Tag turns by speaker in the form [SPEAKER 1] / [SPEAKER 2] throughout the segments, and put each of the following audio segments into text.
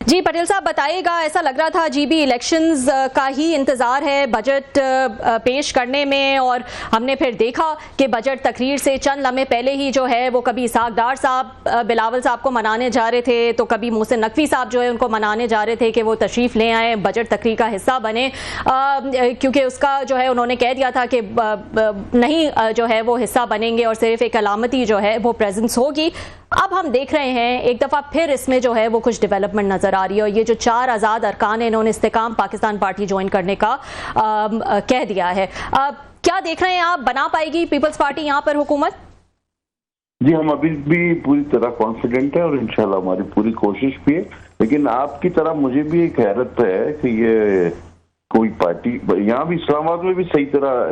[SPEAKER 1] جی پٹیل صاحب بتائیے گا، ایسا لگ رہا تھا GB الیکشنز کا ہی انتظار ہے بجٹ پیش کرنے میں، اور ہم نے پھر دیکھا کہ بجٹ تقریر سے چند لمحے پہلے ہی جو ہے وہ کبھی اسحاق ڈار صاحب بلاول صاحب کو منانے جا رہے تھے، تو کبھی محسن نقوی صاحب جو ہے ان کو منانے جا رہے تھے کہ وہ تشریف لے آئیں، بجٹ تقریر کا حصہ بنے، کیونکہ اس کا جو ہے انہوں نے کہہ دیا تھا کہ نہیں جو ہے وہ حصہ بنیں گے اور صرف ایک علامتی جو ہے وہ پریزنس ہوگی۔ اب ہم دیکھ رہے ہیں ایک دفعہ پھر اس میں جو ہے وہ کچھ ڈیولپمنٹ نظر آ رہی ہے، اور یہ جو 4 آزاد ارکان ہیں انہوں نے استحکام پاکستان پارٹی جوائن کرنے کا کہہ دیا ہے۔ کیا دیکھ رہے ہیں آپ، بنا پائے گی پیپلز پارٹی یہاں پر حکومت؟
[SPEAKER 2] جی ہم ابھی بھی پوری طرح کانفیڈنٹ ہیں اور انشاءاللہ ہماری پوری کوشش بھی ہے، لیکن آپ کی طرح مجھے بھی ایک حیرت ہے کہ یہ کوئی پارٹی یہاں بھی اسلام آباد میں بھی صحیح طرح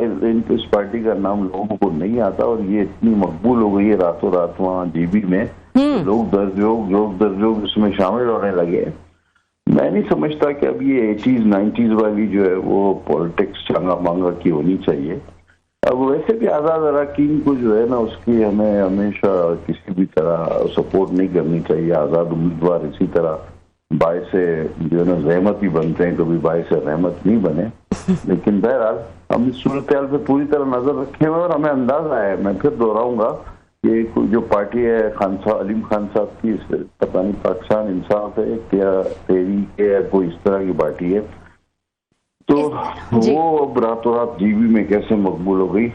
[SPEAKER 2] اس پارٹی کا نام لوگوں کو نہیں آتا، اور یہ اتنی مقبول ہو گئی ہے راتوں رات وہاں GB میں، لوگ درجوگ اس میں شامل ہونے لگے۔ میں نہیں سمجھتا کہ اب یہ 80s 90s والی جو ہے وہ پولیٹکس چانگا مانگا کی ہونی چاہیے۔ اب ویسے بھی آزاد اراکین کو جو ہے نا اس کی ہمیں ہمیشہ کسی بھی طرح سپورٹ نہیں کرنی چاہیے۔ آزاد امیدوار اسی طرح باعث جو ہے نا رحمت ہی بنتے ہیں، کبھی باعث رحمت نہیں بنے، لیکن بہرحال ہم اس صورتحال پہ پوری طرح نظر رکھے ہوئے، اور ہمیں اندازہ ہے، میں پھر دہراؤں گا کہ جو پارٹی ہے علیم خان صاحب کی، پتہ نہیں پاکستان انصاف ہے کیا تحریک ہے، کوئی اس طرح کی پارٹی ہے، تو وہ اب راتوں رات GB میں کیسے مقبول ہو گئی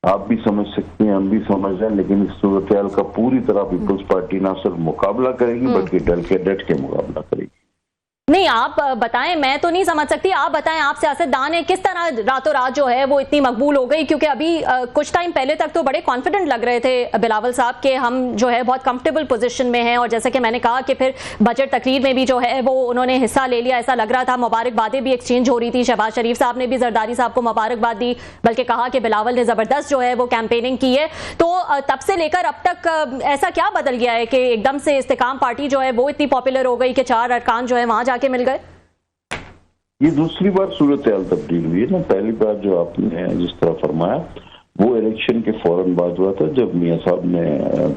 [SPEAKER 2] آپ بھی سمجھ سکتے ہیں، ہم بھی سمجھ رہے ہیں، لیکن اس صورتحال کا پوری طرح پیپلز پارٹی نہ صرف مقابلہ کرے گی بلکہ ڈٹ کے مقابلہ کرے گی۔
[SPEAKER 1] نہیں آپ بتائیں، میں تو نہیں سمجھ سکتی، آپ بتائیں، آپ سیاست دان ہیں، کس طرح راتوں رات جو ہے وہ اتنی مقبول ہو گئی؟ کیونکہ ابھی کچھ ٹائم پہلے تک تو بڑے کانفیڈنٹ لگ رہے تھے بلاول صاحب کہ ہم جو ہے بہت کمفرٹیبل پوزیشن میں ہیں، اور جیسا کہ میں نے کہا کہ پھر بجٹ تقریر میں بھی جو ہے وہ انہوں نے حصہ لے لیا، ایسا لگ رہا تھا، مبارکبادیں بھی ایکسچینج ہو رہی تھی، شہباز شریف صاحب نے بھی زرداری صاحب کو مبارکباد دی، بلکہ کہا کہ بلاول نے زبردست جو ہے وہ کیمپیننگ کی ہے۔ تو تب سے لے کر اب تک ایسا کیا بدل گیا ہے کہ ایک دم سے استحکام پارٹی جو ہے وہ اتنی پاپولر ہو گئی کہ 4 ارکان جو ہے وہاں جا کے مل گئے؟
[SPEAKER 2] یہ دوسری بار صورتحال تبدیل ہوئی ہے نا۔ پہلی بار جو آپ نے جس طرح فرمایا وہ الیکشن کے فوراً بعد ہوا تھا، جب میاں صاحب نے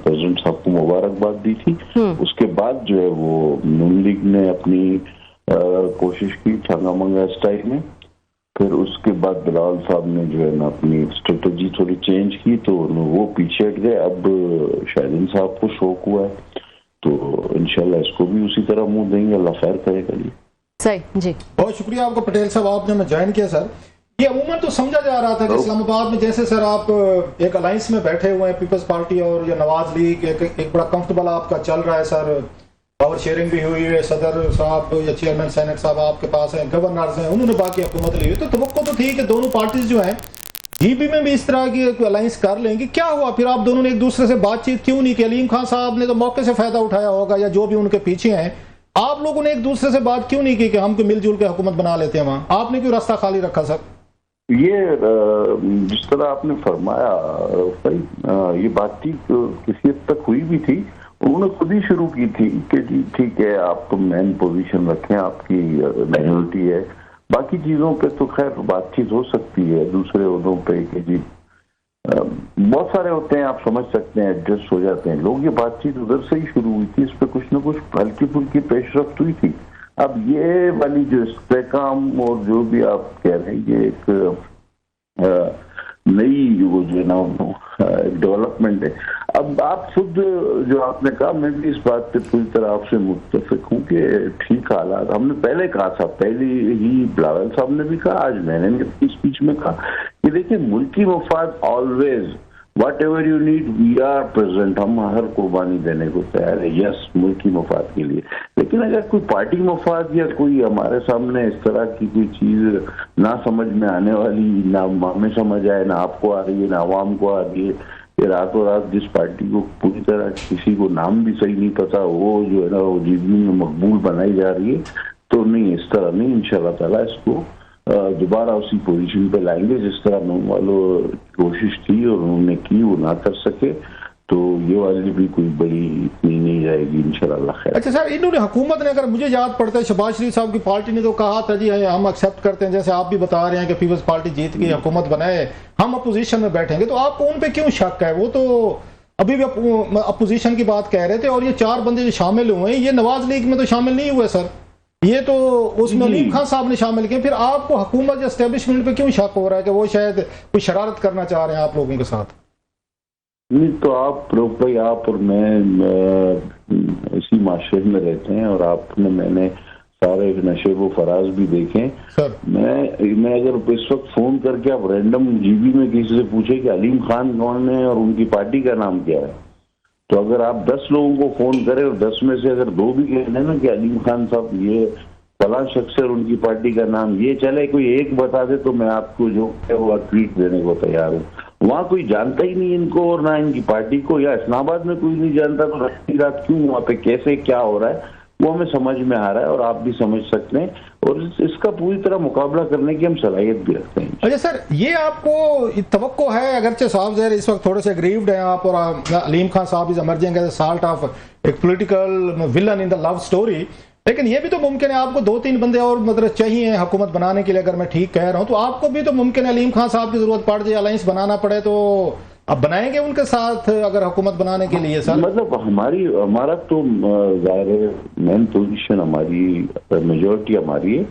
[SPEAKER 2] پریزیڈنٹ صاحب کو مبارکباد دی تھی، اس کے بعد جو ہے وہ نون لیگ نے اپنی کوشش کی چھانگا منگا اسٹائل میں، پھر اس کے بعد بلاول صاحب نے جو ہے نا اپنی اسٹریٹجی تھوڑی چینج کی، تو وہ پیچھے ہٹ گئے۔ اب شاہدین صاحب کو شوق ہوا ہے، تو انشاءاللہ اس کو بھی اسی طرح منہ دیں گے، اللہ خیر کرے گا۔
[SPEAKER 1] صحیح جی،
[SPEAKER 3] بہت شکریہ آپ کو پٹیل صاحب، آپ نے ہمیں جوائن کیا۔ سر یہ عموماً تو سمجھا جا رہا تھا کہ اسلام آباد میں جیسے سر آپ ایک الائنس میں بیٹھے ہوئے ہیں، پیپلز پارٹی اور یہ نواز لیگ، ایک بڑا کمفرٹیبل آپ کا چل رہا ہے سر، پاور شیئرنگ بھی ہوئی ہے، صدر صاحب یا چیئرمین سینٹ صاحب آپ کے پاس ہیں، گورنرز ہیں، انہوں نے باقی حکومت لی ہوئی، تو توقع تو تھی کہ دونوں پارٹیز جو ہیں GB میں بھی اس طرح کی ایک الائنس کر لیں گی۔ کیا ہوا پھر آپ دونوں نے ایک دوسرے سے بات چیت کیوں نہیں کی؟ علیم خان صاحب نے تو موقع سے فائدہ اٹھایا ہوگا یا جو بھی ان کے پیچھے ہیں، آپ لوگوں نے ایک دوسرے سے بات کیوں نہیں کی کہ ہم کو مل جل کے حکومت بنا لیتے ہیں؟ وہاں آپ نے کیوں راستہ خالی رکھا سر؟
[SPEAKER 2] یہ جس طرح آپ نے فرمایا یہ بات چیت کسی حد تک ہوئی بھی تھی، انہوں نے خود ہی شروع کی تھی کہ جی ٹھیک ہے آپ تو مین پوزیشن رکھیں، آپ کی مائنورٹی ہے، باقی چیزوں پہ تو خیر بات چیت ہو سکتی ہے، دوسرے عہدوں پہ کہ جی بہت سارے ہوتے ہیں، آپ سمجھ سکتے ہیں ایڈجسٹ ہو جاتے ہیں لوگ۔ یہ بات چیت ادھر سے ہی شروع ہوئی تھی، اس پہ کچھ نہ کچھ ہلکی پھلکی پیش رفت ہوئی تھی۔ اب یہ والی جو استحکام اور جو بھی آپ کہہ رہے ہیں، یہ ایک نئی وہ جو ہے نا ڈیولپمنٹ ہے۔ اب آپ خود جو آپ نے کہا، میں بھی اس بات پہ پوری طرح آپ سے متفق ہوں کہ ٹھیک حالات ہم نے پہلے کہا تھا، پہلے ہی بلاول صاحب نے بھی کہا، آج میں نے بھی اپنی اسپیچ میں کہا کہ دیکھیں ملکی مفاد always whatever you need we are present, ہم ہر قربانی دینے کو تیار ہے، یس ملکی مفاد کے لیے، لیکن اگر کوئی پارٹی مفاد یا کوئی ہمارے سامنے اس طرح کی کوئی چیز نہ سمجھ میں آنے والی، نہ ہمیں سمجھ آئے، نہ آپ کو آ رہی ہے نہ عوام کو آ رہی ہے، کہ راتوں رات جس پارٹی کو پوری طرح کسی کو نام بھی صحیح نہیں پتا وہ جو ہے نا وہ GB میں مقبول بنائی جا رہی ہے، تو نہیں، اس طرح نہیں، انشاءاللہ تعالیٰ اس کو دوبارہ اسی پوزیشن پہ لائیں گے جس طرح نون والوں کوشش کی اور انہوں نے کی، وہ نہ کر سکے تو یہ والی بھی کوئی بڑی اتنی نہیں جائے گی انشاءاللہ خیر۔
[SPEAKER 3] اچھا سر، انہوں نے حکومت نے، اگر مجھے یاد پڑتا ہے شہباز شریف صاحب کی پارٹی نے تو کہا تھا جی ہم ایکسیپٹ کرتے ہیں، جیسے آپ بھی بتا رہے ہیں کہ پیپلز پارٹی جیت کے حکومت بنائے، ہم اپوزیشن میں بیٹھیں گے، تو آپ کو ان پہ کیوں شک ہے؟ وہ تو ابھی بھی اپوزیشن کی بات کہہ رہے تھے، اور یہ 4 بندے جو شامل ہوئے ہیں یہ نواز لیگ میں تو شامل نہیں ہوئے سر۔ یہ تو اس میں علیم خان صاحب نے شامل کیے. پھر آپ کو حکومت یا اسٹیبلشمنٹ پہ کیوں شک ہو رہا ہے کہ وہ شاید کوئی شرارت کرنا چاہ رہے ہیں آپ لوگوں کے ساتھ؟
[SPEAKER 2] نہیں تو آپ بھائی، آپ اور میں اسی معاشرے میں رہتے ہیں، اور آپ نے، میں نے سارے نشیب و فراز بھی دیکھیں. میں اگر اس وقت فون کر کے آپ رینڈم جی بی میں کسی سے پوچھے کہ علیم خان کون ہے اور ان کی پارٹی کا نام کیا ہے، تو اگر آپ 10 لوگوں کو فون کریں اور 10 میں سے اگر 2 بھی کہہ دیں نا کہ علیم خان صاحب یہ فلاں شخص ہے اور ان کی پارٹی کا نام یہ، چلے کوئی ایک بتا دے تو میں آپ کو جو ہے وہ ٹویٹ دینے کو تیار ہوں. وہاں کوئی جانتا ہی نہیں ان کو اور نہ ان کی پارٹی کو، یا اسلام آباد میں کوئی نہیں جانتا، تو رات کیوں وہاں پہ کیسے کیا ہو رہا ہے وہ ہمیں سمجھ میں آ رہا ہے، اور آپ بھی سمجھ سکتے ہیں، اور اس کا پوری طرح مقابلہ کرنے کی ہم صلاحیت بھی رکھتے ہیں.
[SPEAKER 3] اچھا سر، یہ آپ کو توقع ہے، اگرچہ صاحب ظاہر اس وقت تھوڑے سے گریوڈ ہیں آپ، اور علیم خان صاحب is emerging as a salt of ایک پولیٹیکل ولن ان دا لو سٹوری، لیکن یہ بھی تو ممکن ہے آپ کو 2-3 بندے اور مطلب چاہیے حکومت بنانے کے لیے، اگر میں ٹھیک کہہ رہا ہوں تو آپ کو بھی تو ممکن ہے علیم خان صاحب کی ضرورت پڑ جائے، الائنس بنانا پڑے، تو آپ بنائیں گے ان کے ساتھ اگر حکومت بنانے کے لیے؟ سر
[SPEAKER 2] مطلب ہمارا تو ظاہر ہے مین پوزیشن ہماری، میجورٹی ہماری ہے،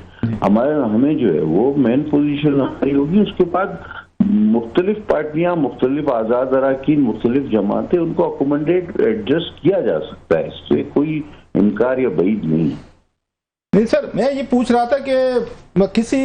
[SPEAKER 2] ہمیں جو ہے وہ مین پوزیشن ہماری ہوگی. اس کے بعد مختلف پارٹیاں، مختلف آزاد اراکین، مختلف جماعتیں، ان کو اکوموڈیٹ ایڈجسٹ کیا جا سکتا ہے، اس سے کوئی انکار یا بعید نہیں.
[SPEAKER 3] نہیں سر، میں یہ پوچھ رہا تھا کہ کسی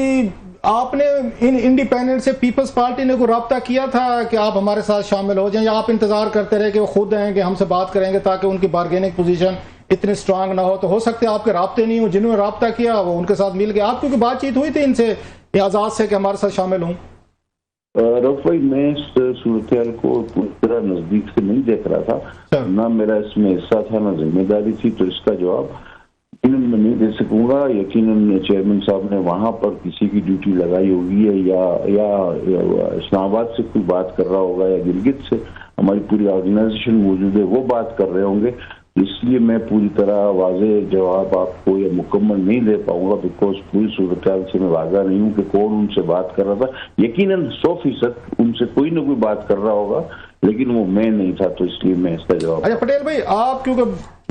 [SPEAKER 3] آپ نے انڈیپینڈنٹ سے پیپلز پارٹی نے کوئی رابطہ کیا تھا کہ آپ ہمارے ساتھ شامل ہو جائیں، یا آپ انتظار کرتے رہے کہ وہ خود آئیں گے ہم سے بات کریں گے تاکہ ان کی بارگیننگ پوزیشن اتنی اسٹرانگ نہ ہو؟ تو ہو سکتے آپ کے رابطے نہیں ہوں، جنہوں نے رابطہ کیا وہ ان کے ساتھ مل گئے. آپ کی بات چیت ہوئی تھی ان سے اعزاز سے کہ ہمارے ساتھ شامل ہوں؟
[SPEAKER 2] رف بھائی، میں اس صورتحال کو پوری طرح نزدیک سے نہیں دیکھ رہا تھا، نہ میرا اس میں حصہ تھا، نہ ذمہ داری تھی، تو اس کا جواب یقیناً میں نہیں دے سکوں گا. یقیناً چیئرمین صاحب نے وہاں پر کسی کی ڈیوٹی لگائی ہوگی ہے، یا اسلام آباد سے کوئی بات کر رہا ہوگا، یا گلگت سے ہماری پوری آرگنائزیشن موجود ہے وہ بات کر رہے ہوں گے. اس لیے میں پوری طرح واضح جواب آپ کو یا مکمل نہیں دے پاؤں گا، بیکاز پوری صورتحال سے میں واقع نہیں ہوں کہ کون ان سے بات کر رہا تھا. یقیناً 100% ان سے کوئی نہ کوئی بات کر رہا ہوگا، لیکن وہ میں نہیں تھا، تو اس لیے میں اس کا جواب.
[SPEAKER 3] اچھا پٹیل بھائی، آپ کیونکہ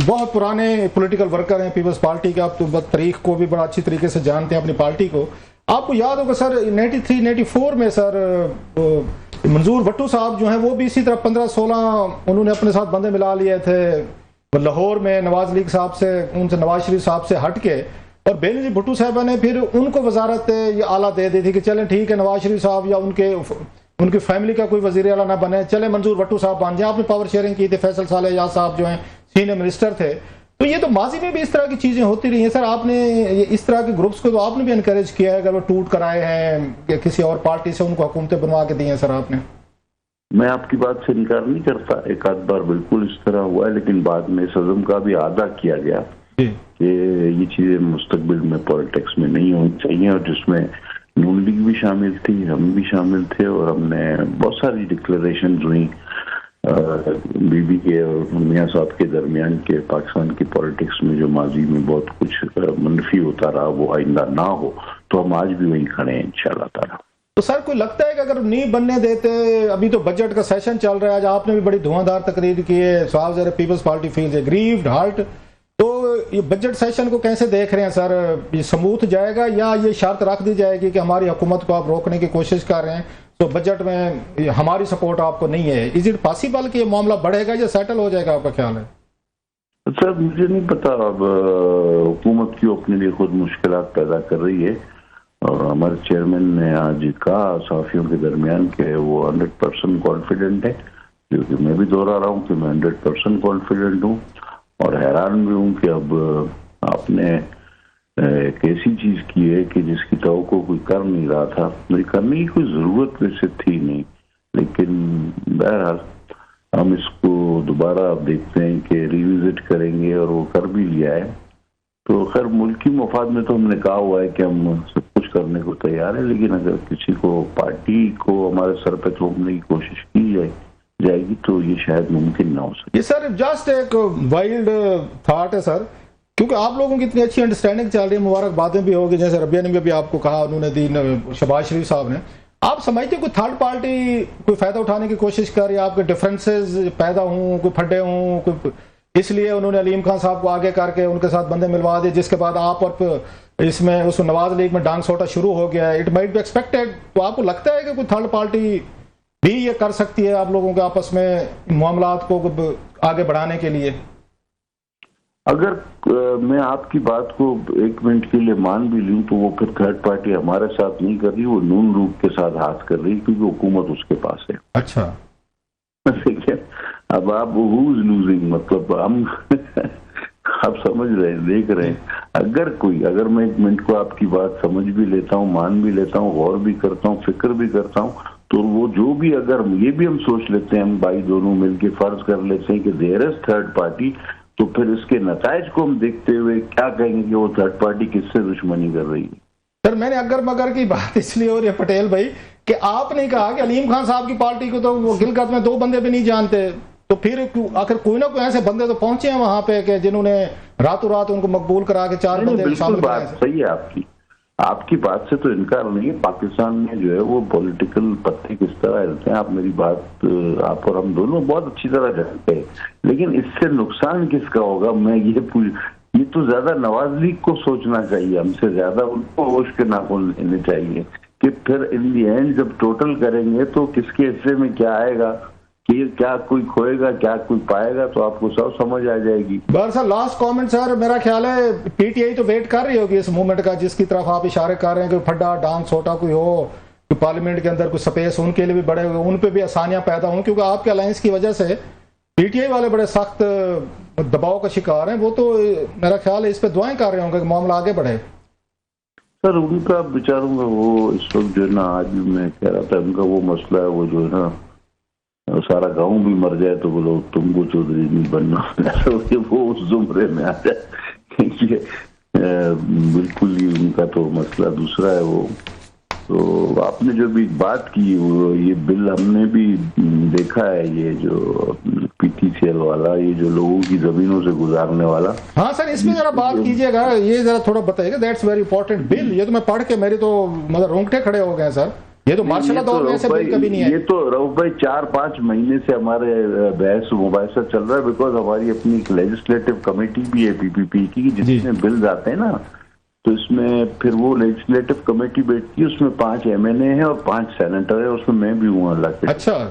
[SPEAKER 3] بہت پرانے پولیٹیکل ورکر ہیں پیپلز پارٹی کے، آپ تو تاریخ کو بھی بڑا اچھی طریقے سے جانتے ہیں اپنی پارٹی کو. آپ کو یاد ہوگا سر 93-94 میں سر منظور بھٹو صاحب جو ہیں وہ بھی اسی طرح 15-16 انہوں نے اپنے ساتھ بندے ملا لیے تھے لاہور میں نواز لیگ صاحب سے، ان سے نواز شریف صاحب سے ہٹ کے، اور بینظیر بھٹو صاحبہ نے پھر ان کو وزارت یہ اعلیٰ دے دی تھی کہ چلیں ٹھیک ہے نواز شریف صاحب یا ان کی فیملی کا کوئی وزیر اعلیٰ نہ بنے، چلیں منظور بھٹو صاحب بن جائیں. آپ نے پاور شیئرنگ کی تھی، فیصل صالح یاد صاحب جو ہیں سینئر منسٹر تھے. تو یہ تو ماضی میں بھی اس طرح کی چیزیں ہوتی رہی ہیں سر. آپ نے اس طرح کے گروپس کو تو آپ نے بھی انکریج کیا ہے، اگر وہ ٹوٹ کر آئے ہیں کہ کسی اور پارٹی سے ان کو حکومتیں بنوا کے دی ہیں سر آپ نے.
[SPEAKER 2] میں آپ کی بات سے انکار نہیں کرتا، ایک آدھ بار بالکل اس طرح ہوا ہے، لیکن بعد میں اس عزم کا بھی اعادہ کیا گیا کہ یہ چیزیں مستقبل میں پالیٹکس میں نہیں ہونی چاہیے، اور جس میں نون لیگ بھی شامل تھی، ہم بھی شامل تھے، اور ہم نے بہت ساری ڈکلریشنز ہوئی بی بی کے اور میاں صاحب کے درمیان کے پاکستان کی پالیٹکس میں جو ماضی میں بہت کچھ منفی ہوتا رہا وہ آئندہ نہ ہو، تو ہم آج بھی وہیں کھڑے ہیں انشاءاللہ تعالیٰ.
[SPEAKER 3] تو سر کوئی لگتا ہے کہ اگر نہیں بننے دیتے، ابھی تو بجٹ کا سیشن چل رہا ہے، آج آپ نے بھی بڑی دھواں دھار تقریر کی ہے، صاحب ذرا پیپلز پارٹی فیلز گریوڈ ہارٹ، تو یہ بجٹ سیشن کو کیسے دیکھ رہے ہیں سر؟ یہ سموتھ جائے گا یا یہ شرط رکھ دی جائے گی کہ ہماری حکومت کو آپ روکنے کی کوشش کر رہے ہیں تو بجٹ میں ہماری سپورٹ آپ کو نہیں ہے؟ از اٹ پاسبل کہ یہ معاملہ بڑھے گا یا سیٹل ہو جائے گا؟ آپ کا خیال ہے؟
[SPEAKER 2] سر مجھے نہیں پتا، اب حکومت کیوں اپنے لیے خود مشکلات پیدا کر رہی ہے، اور ہمارے چیئرمین نے آج کہا صحافیوں کے درمیان کہ وہ 100% کانفیڈنٹ ہے، کیونکہ میں بھی دوہرا رہا ہوں کہ میں 100% کانفیڈنٹ ہوں، اور حیران بھی ہوں کہ اب آپ نے ایک ایسی چیز کی ہے کہ جس کی توقع کوئی کر نہیں رہا تھا، میری کرنے کی کوئی ضرورت ویسے تھی نہیں، لیکن بہرحال ہم اس کو دوبارہ اب دیکھتے ہیں کہ ریوزٹ کریں گے، اور وہ کر بھی لیا ہے. تو خیر ملکی مفاد میں تو ہم نے کہا ہوا ہے کہ ہم سب کچھ کرنے کو تیار ہے، لیکن اگر کسی کو پارٹی کو ہمارے سر پہ تھوپنے کی کوشش کی جائے گی تو یہ شاید ممکن نہ ہو سکے.
[SPEAKER 3] یہ سر جسٹ ایک وائلڈ تھاٹ ہے سر، کیونکہ آپ لوگوں کی اتنی اچھی انڈرسٹینڈنگ چل رہی ہے، مبارکبادیں بھی ہوگی، جیسے ربیہ نے بھی آپ کو کہا، انہوں نے دی شہباز شریف صاحب نے. آپ سمجھتے کوئی تھرڈ پارٹی کوئی فائدہ اٹھانے کی کوشش کر رہی ہے، آپ کے ڈفرینسز پیدا ہوں، کوئی پھڈے ہوں، کوئی اس لیے انہوں نے علیم خان صاحب کو آگے کر کے ان کے ساتھ بندے ملوا دیے، جس کے بعد آپ اور اس میں اس نواز لیگ میں ڈانگ سوٹا شروع ہو گیا ہے. It might be expected. تو آپ کو لگتا ہے کہ کوئی تھرڈ پارٹی بھی یہ کر سکتی ہے آپ لوگوں کے آپس میں معاملات کو آگے بڑھانے کے لیے؟
[SPEAKER 2] اگر میں آپ کی بات کو ایک منٹ کے لیے مان بھی لوں تو وہ پھر تھرڈ پارٹی ہمارے ساتھ نہیں کر رہی، وہ نون روپ کے ساتھ ہاتھ کر رہی، کیونکہ حکومت اس کے پاس ہے.
[SPEAKER 3] اچھا.
[SPEAKER 2] دیکھیں اب آپ ہوز لوزنگ، مطلب ہم آپ سمجھ رہے ہیں، دیکھ رہے ہیں. اگر میں ایک منٹ کو آپ کی بات سمجھ بھی لیتا ہوں، مان بھی لیتا ہوں، غور بھی کرتا ہوں، فکر بھی کرتا ہوں، تو وہ جو بھی اگر یہ بھی ہم سوچ لیتے ہیں، ہم بھائی دونوں مل کے فرض کر لیتے ہیں کہ دیر از تھرڈ پارٹی، تو پھر اس کے نتائج کو ہم دیکھتے ہوئے کیا کہیں گے کہ وہ تھرڈ پارٹی کس سے دشمنی کر رہی ہے.
[SPEAKER 3] سر میں نے اگر مگر کی بات اس لیے ہو رہی ہے پٹیل بھائی کہ آپ نے کہا کہ علیم خان صاحب کی پارٹی کو تو وہ گلگت میں 2 بندے بھی نہیں جانتے، تو پھر آخر کوئی نہ کوئی ایسے بندے تو پہنچے ہیں وہاں پہ کہ جنہوں نے راتوں رات ان کو مقبول کرا کے 4 بندے شامل
[SPEAKER 2] کرائے. بات صحیح ہے آپ کی بات سے تو انکار نہیں ہے. پاکستان میں جو ہے وہ پولیٹیکل پتے کس طرح ہلتے ہیں، آپ میری بات آپ اور ہم دونوں بہت اچھی طرح جانتے ہیں، لیکن اس سے نقصان کس کا ہوگا میں یہ تو زیادہ نواز لیگ کو سوچنا چاہیے، ہم سے زیادہ ان کو ہوش کے ناخن لینے چاہیے کہ پھر ان دی اینڈ جب ٹوٹل کریں گے تو کس کے حصے میں کیا آئے گا، کہ کیا کوئی کھوئے گا کیا کوئی پائے گا، تو آپ کو سب سمجھ آ جائے گی.
[SPEAKER 3] بر سر لاسٹ کامنٹ سر، میرا خیال ہے پی ٹی آئی تو ویٹ کر رہی ہوگی اس موومنٹ کا جس کی طرف آپ اشارے کر رہے ہیں کہ پھڈا ڈانگ سوٹا کوئی ہو، کہ پارلیمنٹ کے اندر کچھ سپیس ان کے لیے بھی بڑے ہوئے، ان پہ بھی آسانیاں پیدا ہوں، کیونکہ آپ کے الائنس کی وجہ سے پی ٹی آئی والے بڑے سخت دباؤ کا شکار ہیں. وہ تو میرا خیال ہے اس پہ دعائیں کر رہے ہوں گے کہ معاملہ آگے بڑھے.
[SPEAKER 2] سر ان کا بیچاروں کا وہ اس وقت جو ہے نا، آج میں کہہ رہا تھا ان کا وہ مسئلہ ہے، وہ جو ہے نا سارا گاؤں بھی مر جائے تو بولو تم کو چودھری نہیں بننا، وہ اس زمرے میں آ جائے. بالکل ہی ان کا تو مسئلہ دوسرا ہے. وہ تو آپ نے جو بھی بات کی، وہ یہ بل ہم نے بھی دیکھا ہے، یہ جو پی ٹی سی ایل والا، یہ جو لوگوں کی زمینوں سے گزارنے والا.
[SPEAKER 3] ہاں سر اس میں ذرا بات کیجیے گا، یہ ذرا تھوڑا بتائیے گا. دیٹس ویری امپورٹنٹ بل. یہ تو میں پڑھ کے میری تو مطلب رونگٹے کھڑے ہو گئے سر. یہ تو مارشل دور میں سے بل کبھی نہیں ہے.
[SPEAKER 2] یہ تو رؤف بھائی 4-5 مہینے سے ہمارے بحث مباحثہ چل رہا ہے، بیکاز ہماری اپنی ایک لیجسلیٹو کمیٹی بھی ہے پی پی پی کی، جس میں بلز آتے ہیں نا، تو اس میں پھر وہ لیجسلیٹو کمیٹی بیٹھتی ہے، اس میں 5 ایم این اے ہیں اور 5 سینیٹر ہیں، اس میں بھی ہوں اللہ کے.
[SPEAKER 3] اچھا.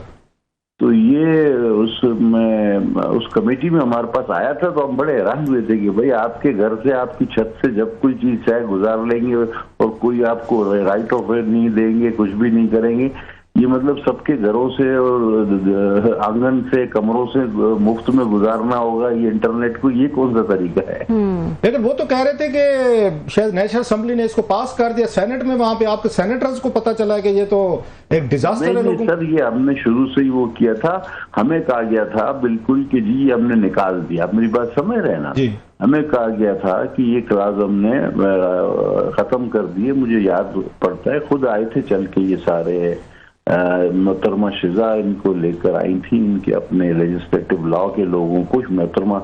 [SPEAKER 2] تو یہ اس کمیٹی میں ہمارے پاس آیا تھا، تو ہم بڑے حیران ہوئے تھے کہ بھائی آپ کے گھر سے آپ کی چھت سے جب کوئی چیز چاہے گزار لیں گے اور کوئی آپ کو رائٹ آف وے نہیں دیں گے، کچھ بھی نہیں کریں گے. یہ مطلب سب کے گھروں سے اور آنگن سے کمروں سے مفت میں گزارنا ہوگا یہ انٹرنیٹ کو، یہ کون سا طریقہ ہے؟
[SPEAKER 3] لیکن وہ تو کہہ رہے تھے کہ شاید نیشنل اسمبلی نے اس کو پاس کر دیا سینٹ میں، وہاں پہ آپ کے سینیٹرز کو پتا چلا کہ یہ تو ایک ڈیزاسٹر ہے.
[SPEAKER 2] نہیں سر، یہ ہم نے شروع سے ہی وہ کیا تھا، ہمیں کہا گیا تھا بالکل کہ جی ہم نے نکال دیا. آپ میری بات سمجھ رہے ہیں نا؟ جی. ہمیں کہا گیا تھا کہ یہ کلاس ہم نے ختم کر دیے. مجھے یاد پڑتا ہے خود آئے تھے چل کے یہ سارے محترمہ شزا ان کو لے کر آئی تھی، ان کے اپنے لیجسلیٹو لا کے لوگوں کو. محترمہ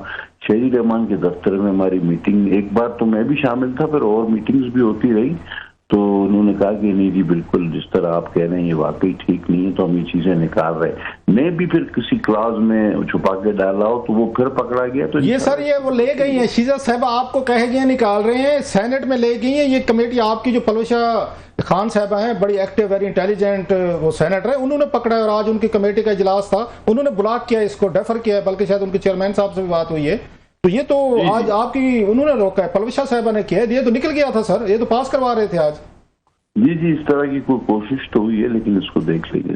[SPEAKER 2] شہری رحمان کے دفتر میں ہماری میٹنگ، ایک بار تو میں بھی شامل تھا، پھر اور میٹنگز بھی ہوتی رہی. تو انہوں نے کہا کہ نہیں جی بالکل جس طرح آپ کہہ رہے ہیں یہ واقعی ٹھیک نہیں ہے، تو ہم یہ چیزیں نکال رہے ہیں. میں بھی پھر کسی کلاس میں چھپا کے ڈالا ہو تو وہ پھر پکڑا گیا. تو
[SPEAKER 3] یہ سر یہ وہ لے گئی ہیں شیزا صاحبہ، آپ کو کہہ گیا نکال رہے ہیں، سینٹ میں لے گئی ہیں. یہ کمیٹی آپ کی جو پلوشا خان صاحبہ ہیں، بڑی ایکٹیو ویری انٹیلیجنٹ وہ سینیٹر ہے، انہوں نے پکڑا ہے. اور آج ان کی کمیٹی کا اجلاس تھا، انہوں نے بلاک کیا، اس کو ڈیفر کیا ہے، بلکہ شاید ان کے چیئرمین صاحب سے بھی بات ہوئی ہے. تو یہ تو آج آپ کی انہوں نے روکا ہے، پلوشا صاحبہ نے کیا. یہ تو نکل گیا تھا سر، یہ تو پاس کروا رہے تھے آج.
[SPEAKER 2] جی اس طرح کی کوئی کوشش تو ہوئی ہے، لیکن اس کو دیکھ لیں گے.